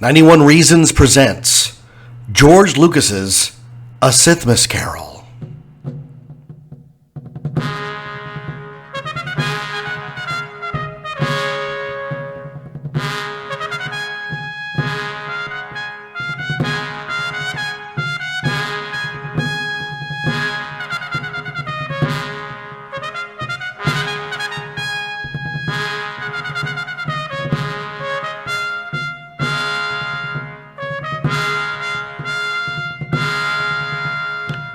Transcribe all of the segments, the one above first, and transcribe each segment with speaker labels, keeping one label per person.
Speaker 1: 91 Reasons presents George Lucas's A Sithmas Carol.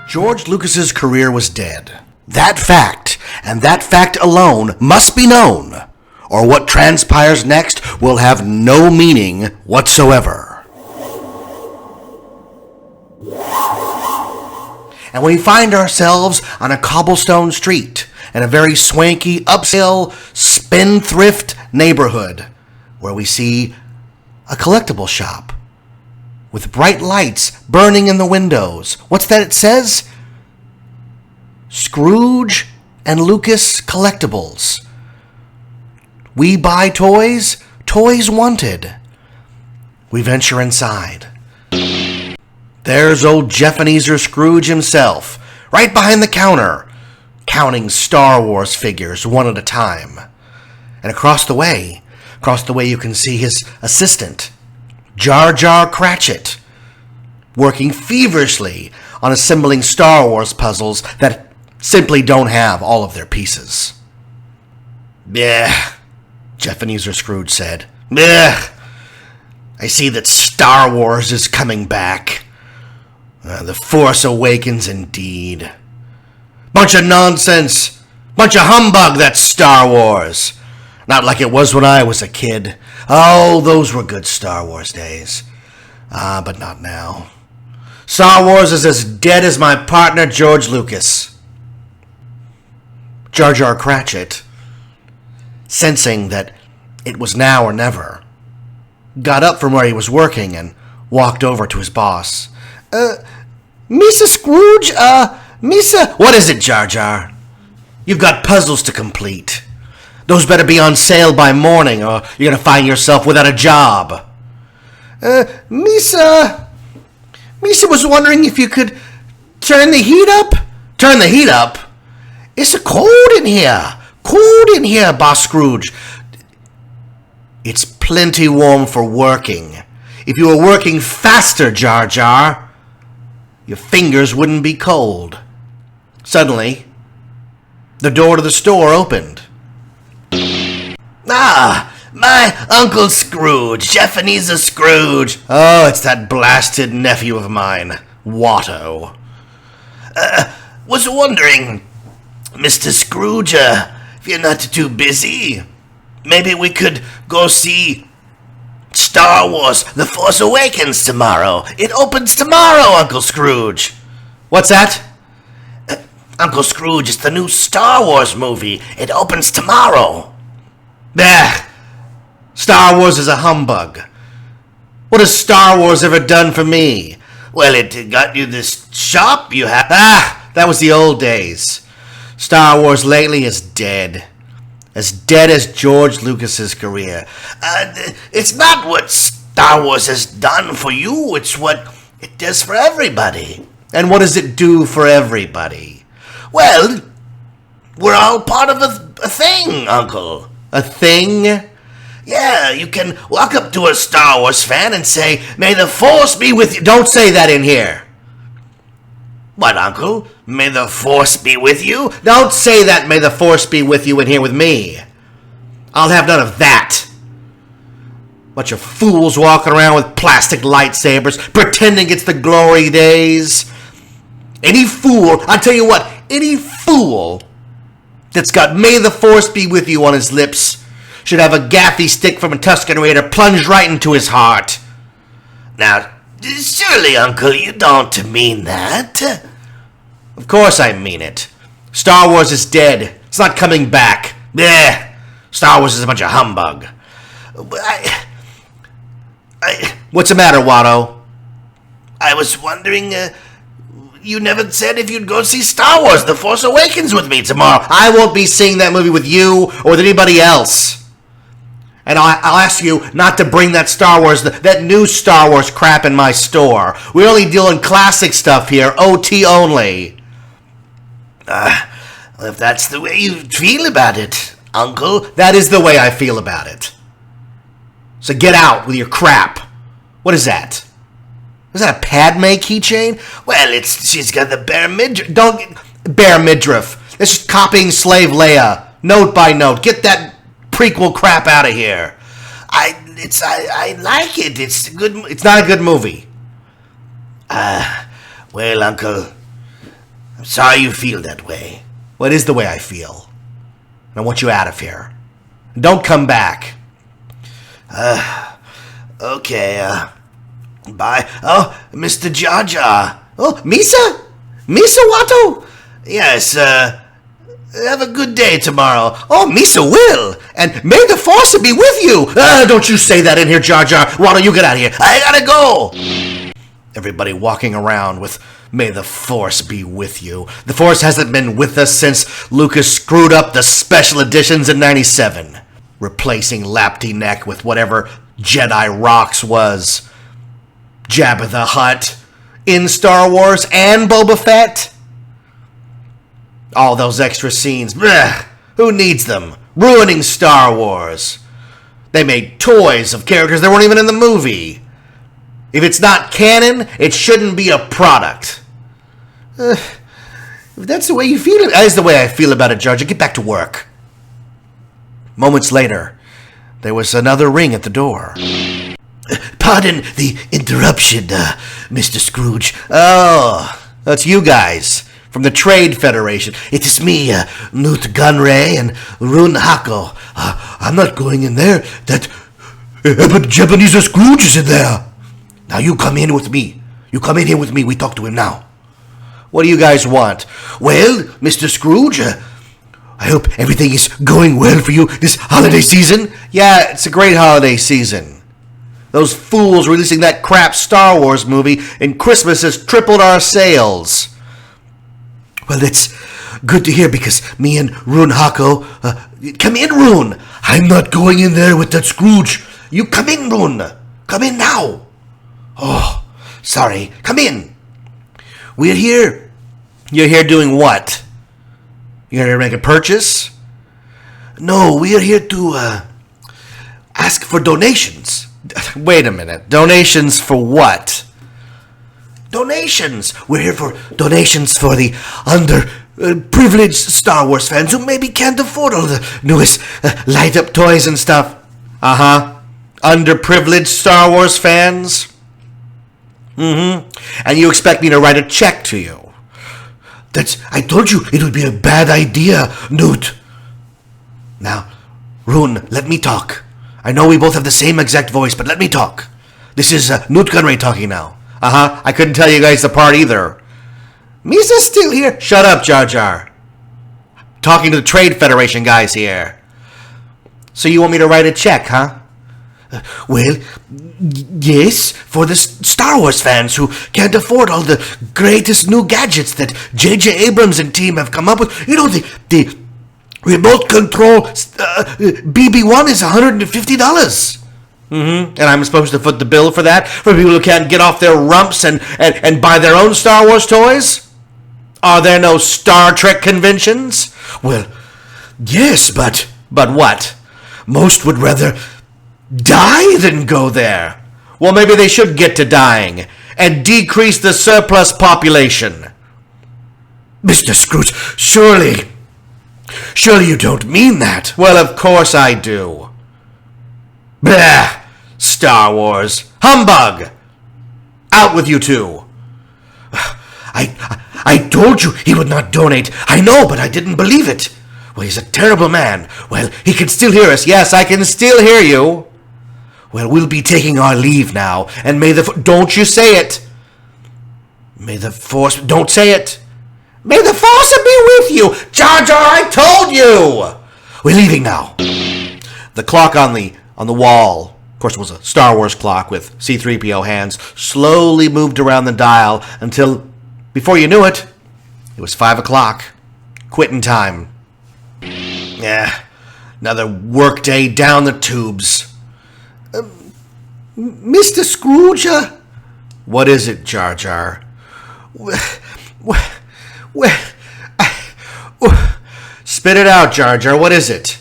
Speaker 1: George Lucas's career was dead. That fact, and that fact alone, must be known, or what transpires next will have no meaning whatsoever. And we find ourselves on a cobblestone street in a very swanky, upscale, spendthrift neighborhood where we see a collectible shop with bright lights burning in the windows. What's that it says? Scrooge and Lucas Collectibles. We buy toys, toys wanted. We venture inside. There's old Jeffenezer Scrooge himself, right behind the counter, counting Star Wars figures one at a time. And across the way you can see his assistant, Jar Jar Cratchit, working feverishly on assembling Star Wars puzzles that simply don't have all of their pieces. "Yeah," Jeffenezer Scrooge said. "Yeah, I see that Star Wars is coming back. The Force Awakens indeed. Bunch of nonsense. Bunch of humbug, that Star Wars. Not like it was when I was a kid. Oh, those were good Star Wars days. But not now. Star Wars is as dead as my partner George Lucas." Jar Jar Cratchit, sensing that it was now or never, got up from where he was working and walked over to his boss. Mr. Scrooge, Mr. "What is it, Jar Jar? You've got puzzles to complete. Those better be on sale by morning, or you're going to find yourself without a job." Misa was wondering if you could turn the heat up." "Turn the heat up? It's cold in here. Cold in here, Boss Scrooge." "It's plenty warm for working. If you were working faster, Jar Jar, your fingers wouldn't be cold." Suddenly, the door to the store opened. My Uncle Scrooge, Jeffenezer Scrooge." "Oh, it's that blasted nephew of mine, Watto." Was wondering, Mr. Scrooge, if you're not too busy, maybe we could go see Star Wars The Force Awakens tomorrow. It opens tomorrow, Uncle Scrooge." "What's that?" "Uncle Scrooge, it's the new Star Wars movie. It opens tomorrow." Star Wars is a humbug. What has Star Wars ever done for me?" "Well, it got you this shop you have." That was the old days. Star Wars lately is dead. As dead as George Lucas's career. It's not what Star Wars has done for you, it's what it does for everybody." "And what does it do for everybody?" "Well, we're all part of a thing, Uncle." "A thing?" "Yeah, you can walk up to a Star Wars fan and say, 'May the Force be with you.'" "Don't say that in here." "What, Uncle? May the Force be with you?" "Don't say that, 'May the Force be with you,' in here with me. I'll have none of that. Bunch of fools walking around with plastic lightsabers, pretending it's the glory days. Any fool, I'll tell you what, any fool that's got 'May the Force be with you' on his lips should have a gaffy stick from a Tusken Raider plunged right into his heart." "Now, surely, Uncle, you don't mean that." "Of course I mean it. Star Wars is dead. It's not coming back. Star Wars is a bunch of humbug." What's the matter, Watto?" "I was wondering, you never said if you'd go see Star Wars The Force Awakens with me tomorrow." "I won't be seeing that movie with you or with anybody else. And I'll ask you not to bring that Star Wars, that new Star Wars crap in my store. We only deal in classic stuff here, OT only. Well, if that's the way you feel about it, Uncle. That is the way I feel about it. So get out with your crap. What is that? Is that a Padme keychain? Well, she's got the bare midriff. Don't bare midriff. That's just copying Slave Leia, note by note. Get that prequel crap out of here. I like it. It's good. It's not a good movie. Well, Uncle, I'm sorry you feel that way. Well, it is the way I feel. I want you out of here. Don't come back. Okay, bye. Oh, Mr. Jar Jar. Oh, Misa? Misa Watto? Yes, have a good day tomorrow. Oh, Misa will. And may the Force be with you. Don't you say that in here, Jar Jar. Watto, you get out of here. I gotta go. Everybody walking around with may the Force be with you. The Force hasn't been with us since Lucas screwed up the special editions in 97. Replacing Lapty Neck with whatever Jedi Rocks was. Jabba the Hutt in Star Wars and Boba Fett. All those extra scenes. Blech, who needs them? Ruining Star Wars. They made toys of characters that weren't even in the movie. If it's not canon, it shouldn't be a product. If that's the way you feel, that is the way I feel about it, Jar Jar. Get back to work. Moments later, there was another ring at the door. Pardon the interruption, Mr. Scrooge. Oh, that's you guys from the Trade Federation. It is me, Newt Gunray and Rune Hako. I'm not going in there. But Jeffenezer Scrooge is in there. Now you come in with me. You come in here with me. We talk to him now. What do you guys want? Well, Mr. Scrooge, I hope everything is going well for you this holiday season. Yeah, it's a great holiday season. Those fools releasing that crap Star Wars movie and Christmas has tripled our sales. Well, that's good to hear because me and Rune Hako... come in, Rune. I'm not going in there with that Scrooge. You come in, Rune. Come in now. Oh, sorry. Come in. We're here. You're here doing what? You're here to make a purchase? No, we're here to ask for donations. Wait a minute. Donations for what? Donations. We're here for donations for the underprivileged Star Wars fans who maybe can't afford all the newest light-up toys and stuff. Uh-huh. Underprivileged Star Wars fans? Mm-hmm. And you expect me to write a check to you? I told you it would be a bad idea, Newt. Now, Rune, let me talk. I know we both have the same exact voice, but let me talk. This is Newt Gunray talking now. Uh-huh. I couldn't tell you guys apart either. Misa's still here. Shut up, Jar Jar. Talking to the Trade Federation guys here. So you want me to write a check, huh? Well, yes, for the Star Wars fans who can't afford all the greatest new gadgets that J.J. Abrams and team have come up with. You know, the remote control BB-1 is $150. Mm-hmm. And I'm supposed to foot the bill for that? For people who can't get off their rumps and buy their own Star Wars toys? Are there no Star Trek conventions? Well, yes, but what? Most would rather die than go there. Well, maybe they should get to dying and decrease the surplus population. Mr. Scrooge, surely you don't mean that. Well, of course I do. Blah! Star Wars. Humbug! Out with you two. I told you he would not donate. I know, but I didn't believe it. Well, he's a terrible man. Well, he can still hear us. Yes, I can still hear you. Well, we'll be taking our leave now, and may the... Don't you say it. May the Force... Don't say it. May the Force be with you. Jar Jar, I told you. We're leaving now. The clock on the wall, of course it was a Star Wars clock with C-3PO hands, slowly moved around the dial until, before you knew it, it was 5 o'clock. Quitting time. Yeah, Another workday down the tubes.
Speaker 2: Mr. Scrooge?
Speaker 1: What is it, Jar Jar? Spit it out, Jar Jar. What is it?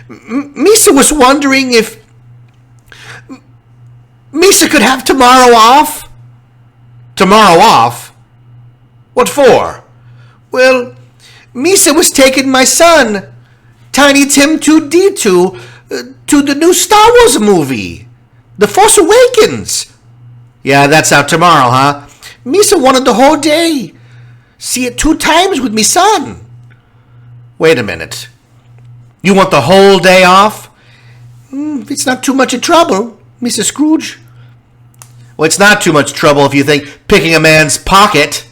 Speaker 2: Misa was wondering if Misa could have tomorrow off.
Speaker 1: Tomorrow off? What for?
Speaker 2: Well, Misa was taking my son, Tiny Tim 2D2, to the new Star Wars movie, The Force Awakens.
Speaker 1: Yeah, that's out tomorrow, huh?
Speaker 2: Misa wanted the whole day. See it 2 times with me son.
Speaker 1: Wait a minute. You want the whole day off?
Speaker 2: If it's not too much of trouble, Mr. Scrooge.
Speaker 1: Well, it's not too much trouble if you think picking a man's pocket.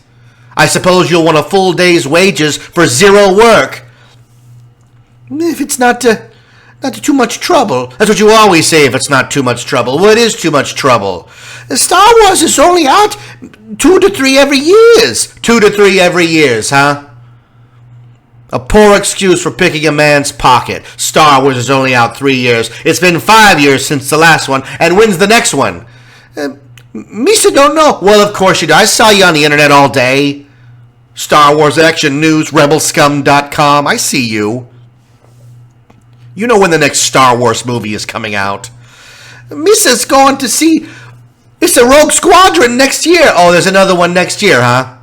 Speaker 1: I suppose you'll want a full day's wages for 0 work.
Speaker 2: If it's not too much trouble.
Speaker 1: That's what you always say, if it's not too much trouble. Well, it is too much trouble.
Speaker 2: Star Wars is only out 2 to 3 every years.
Speaker 1: 2 to 3 every years, huh? A poor excuse for picking a man's pocket. Star Wars is only out 3 years. It's been 5 years since the last one. And when's the next one?
Speaker 2: Misa don't know.
Speaker 1: Well, of course you do. I saw you on the internet all day. Star Wars Action News, RebelScum.com. I see you. You know when the next Star Wars movie is coming out.
Speaker 2: Misa's going to see... It's a Rogue Squadron next year.
Speaker 1: Oh, there's another one next year, huh?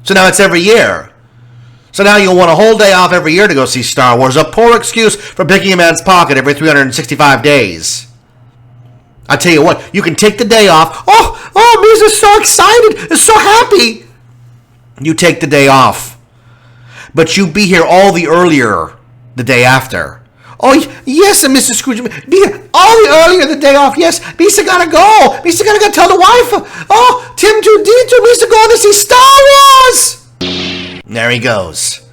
Speaker 1: So now it's every year. So now you'll want a whole day off every year to go see Star Wars. A poor excuse for picking a man's pocket every 365 days. I tell you what, you can take the day off.
Speaker 2: Oh, Misa's so excited. So happy.
Speaker 1: You take the day off. But you be here all the earlier the day after.
Speaker 2: Oh, yes, Mr. Scrooge. Be here all the earlier the day off. Yes, Misa gotta go. Misa gotta go tell the wife. Oh, Tim 2D2, Misa going to see Star Wars.
Speaker 1: There he goes.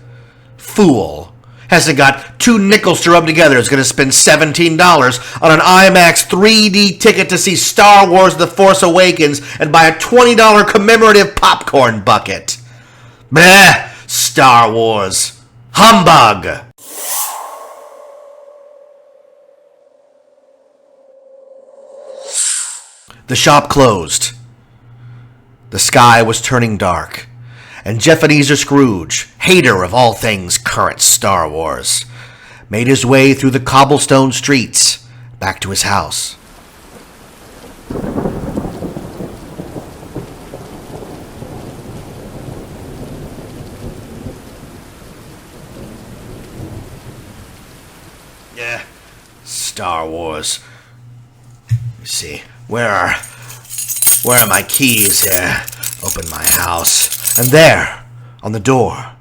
Speaker 1: Fool. Hasn't got 2 nickels to rub together. Is going to spend $17 on an IMAX 3D ticket to see Star Wars The Force Awakens and buy a $20 commemorative popcorn bucket. Bleh! Star Wars. Humbug! The shop closed. The sky was turning dark, and Jeffenezer Scrooge, hater of all things current Star Wars, made his way through the cobblestone streets back to his house. Yeah, Star Wars. Let me see. Where are my keys here? Open my house. And there, on the door,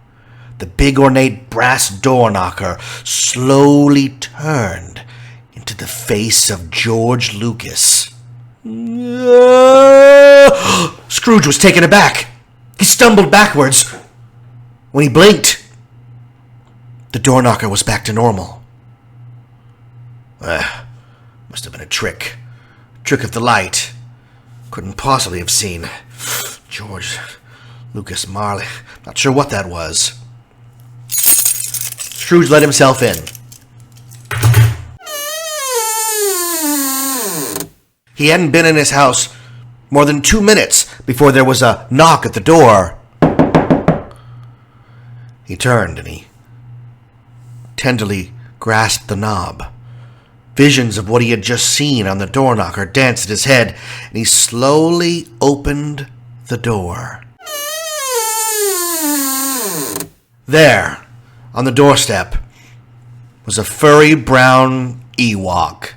Speaker 1: the big ornate brass door knocker slowly turned into the face of George Lucas. Scrooge was taken aback. He stumbled backwards. When he blinked, the door knocker was back to normal. Must have been a trick. Trick of the light. Couldn't possibly have seen George Lucas Marley. Not sure what that was. Scrooge let himself in. He hadn't been in his house more than 2 minutes before there was a knock at the door. He turned and he tenderly grasped the knob. Visions of what he had just seen on the door knocker danced at his head, and he slowly opened the door. There, on the doorstep, was a furry brown Ewok,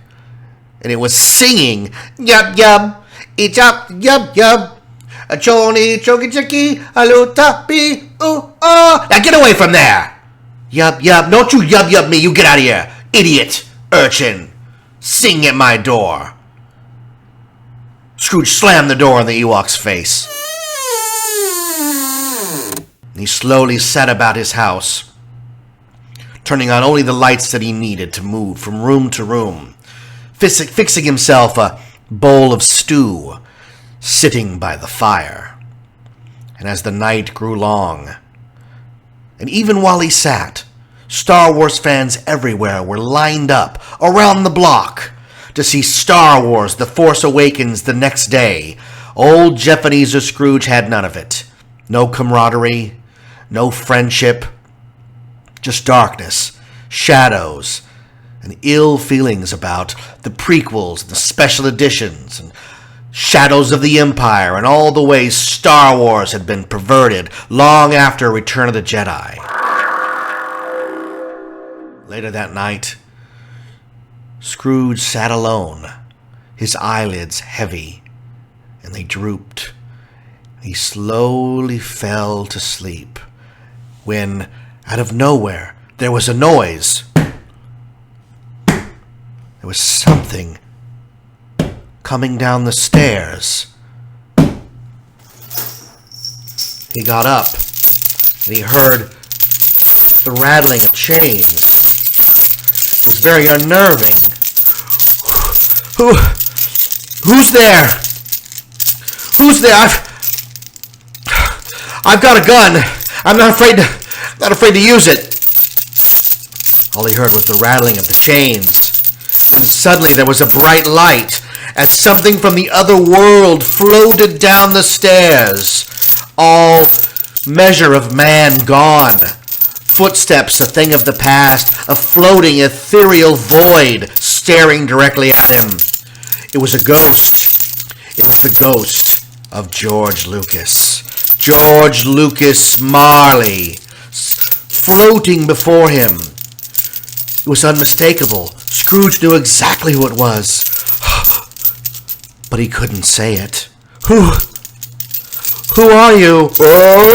Speaker 1: and it was singing, "Yub yub, each up, yub yub, a choni choki chiki, a lutapi, ooh oh." Now get away from there! Yub yub, don't you yub yub me, you get out of here, idiot, urchin. Sing at my door. Scrooge slammed the door in the Ewok's face. He slowly set about his house, turning on only the lights that he needed to move from room to room, fixing himself a bowl of stew, sitting by the fire. And as the night grew long, and even while he sat, Star Wars fans everywhere were lined up around the block to see Star Wars The Force Awakens the next day. Old Jeffenezer Scrooge had none of it. No camaraderie, no friendship, just darkness, shadows, and ill feelings about the prequels, the special editions, and Shadows of the Empire, and all the ways Star Wars had been perverted long after Return of the Jedi. Later that night, Scrooge sat alone, his eyelids heavy, and they drooped. He slowly fell to sleep when, out of nowhere, there was a noise. There was something coming down the stairs. He got up, and he heard the rattling of chains. It was very unnerving. Who's there? Who's there? I've got a gun. I'm not afraid to use it. All he heard was the rattling of the chains. And suddenly there was a bright light as something from the other world floated down the stairs. All measure of man gone. Footsteps a thing of the past, a floating ethereal void staring directly at him. It was a ghost. It was the ghost of George Lucas. George Lucas Marley, floating before him. It was unmistakable. Scrooge knew exactly who it was, but he couldn't say it. Who are you? Oh,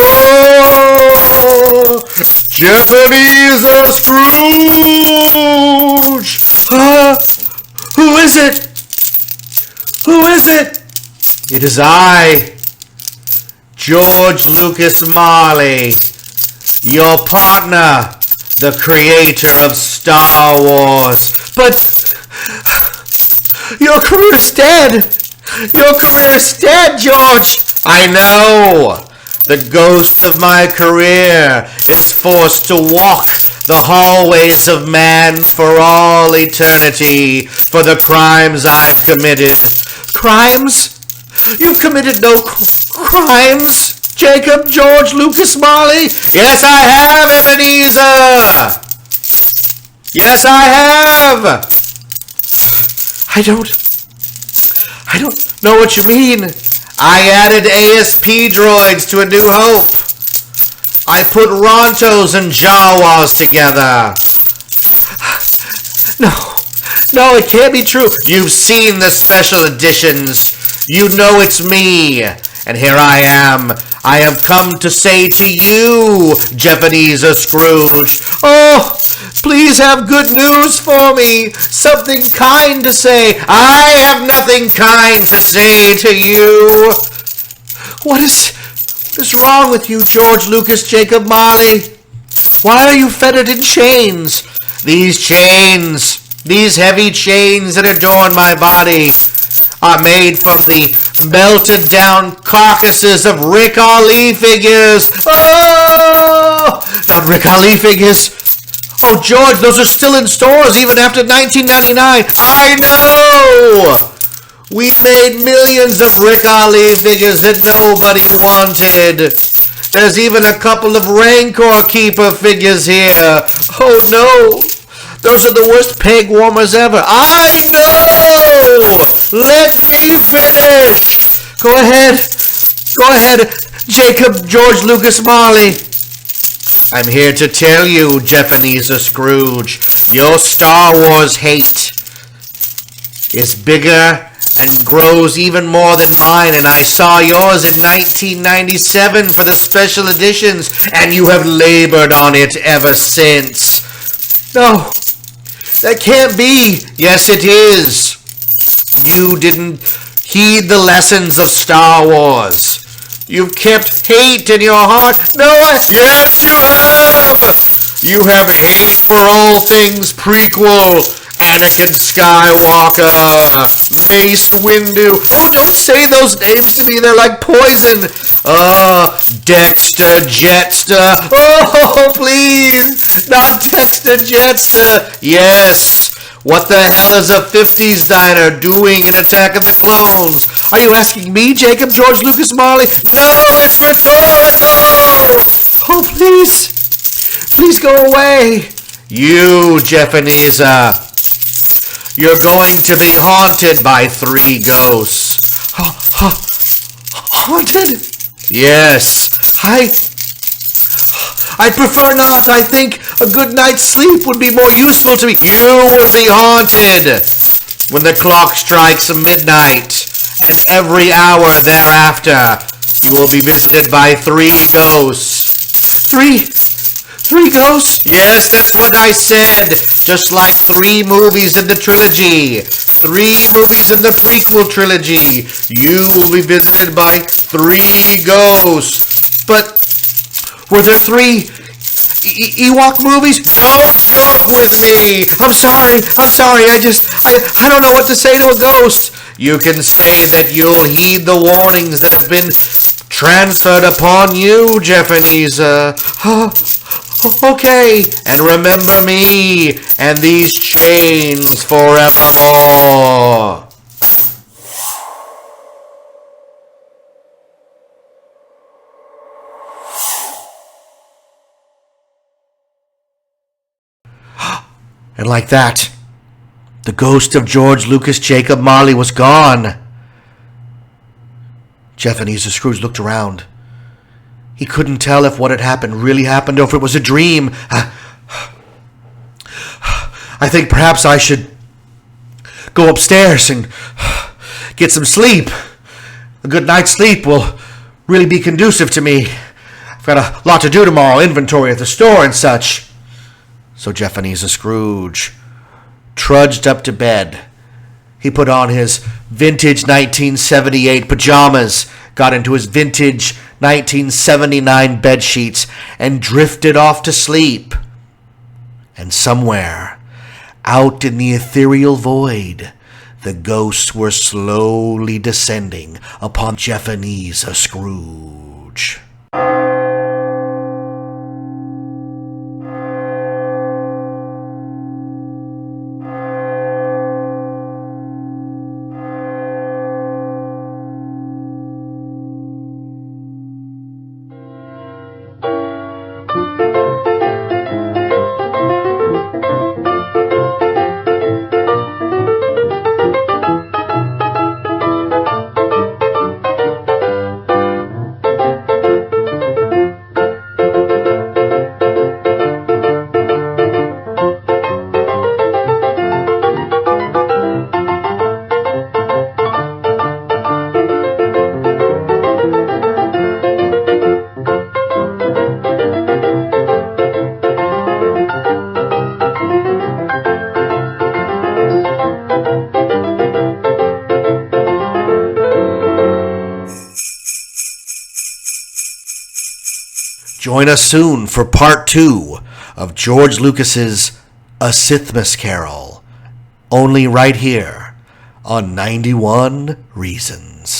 Speaker 1: Jeffenezer Scrooge! Who is it? Who is it? It is I, George Lucas Marley, your partner, the creator of Star Wars. But your career is dead. Your career is dead, George. I know. The ghost of my career is forced to walk the hallways of man for all eternity for the crimes I've committed. Crimes? You've committed no crimes, Jacob George Lucas Marley? Yes, I have, Ebenezer. Yes, I have. I don't know what you mean. I added ASP droids to A New Hope. I put Rontos and Jawas together. No, it can't be true. You've seen the special editions. You know it's me. And here I am. I have come to say to you, Jeffenezer Scrooge, oh, please have good news for me. Something kind to say. I have nothing kind to say to you. What is wrong with you, George Lucas Jacob Marley? Why are you fettered in chains? These chains, these heavy chains that adorn my body, are made from the melted down carcasses of Rick Ali figures. Oh, not Rick Ali figures. Oh, George, those are still in stores even after 1999. I know. We made millions of Rick Ali figures that nobody wanted. There's even a couple of Rancor Keeper figures here. Oh, no. Those are the worst peg warmers ever. I know! Let me finish! Go ahead, Jacob George Lucas Marley. I'm here to tell you, Jeffenezer Scrooge, your Star Wars hate is bigger and grows even more than mine, and I saw yours in 1997 for the special editions, and you have labored on it ever since. No. That can't be. Yes, it is. You didn't heed the lessons of Star Wars. You've kept hate in your heart. No, Yes, you have. You have hate for all things prequel Anakin Skywalker, Mace Windu. Oh, don't say those names to me. They're like poison. Dexter Jetster. Oh, please. Not Dexter Jetster. Yes. What the hell is a 50s diner doing in Attack of the Clones?
Speaker 2: Are you asking me, Jacob George Lucas Marley?
Speaker 1: No, it's rhetorical!
Speaker 2: Oh, please. Please go away.
Speaker 1: You, Jeffenezer, you're going to be haunted by 3 ghosts.
Speaker 2: Haunted?
Speaker 1: Yes.
Speaker 2: I'd prefer not. I think a good night's sleep would be more useful to me.
Speaker 1: You will be haunted when the clock strikes midnight, and every hour thereafter, you will be visited by 3 ghosts.
Speaker 2: Three ghosts?
Speaker 1: Yes, that's what I said. Just like 3 movies in the trilogy. 3 movies in the prequel trilogy. You will be visited by 3 ghosts.
Speaker 2: But were there 3 Ewok movies?
Speaker 1: Don't joke with me.
Speaker 2: I'm sorry. I don't know what to say to a ghost.
Speaker 1: You can say that you'll heed the warnings that have been transferred upon you, Jeffenezer.
Speaker 2: Okay.
Speaker 1: And remember me and these chains forevermore.
Speaker 2: And like that, the ghost of George Lucas Jacob Marley was gone. Jeffenezer Scrooge looked around. He couldn't tell if what had happened really happened or if it was a dream. I think perhaps I should go upstairs and get some sleep. A good night's sleep will really be conducive to me. I've got a lot to do tomorrow, inventory at the store and such. So Jeffenezer Scrooge trudged up to bed. He put on his vintage 1978 pajamas, got into his vintage 1979 bed sheets, and drifted off to sleep. And somewhere, out in the ethereal void, the ghosts were slowly descending upon Jeffenezer Scrooge. Join us soon for part 2 of George Lucas's A Sithmas Carol, only right here on 91 Reasons.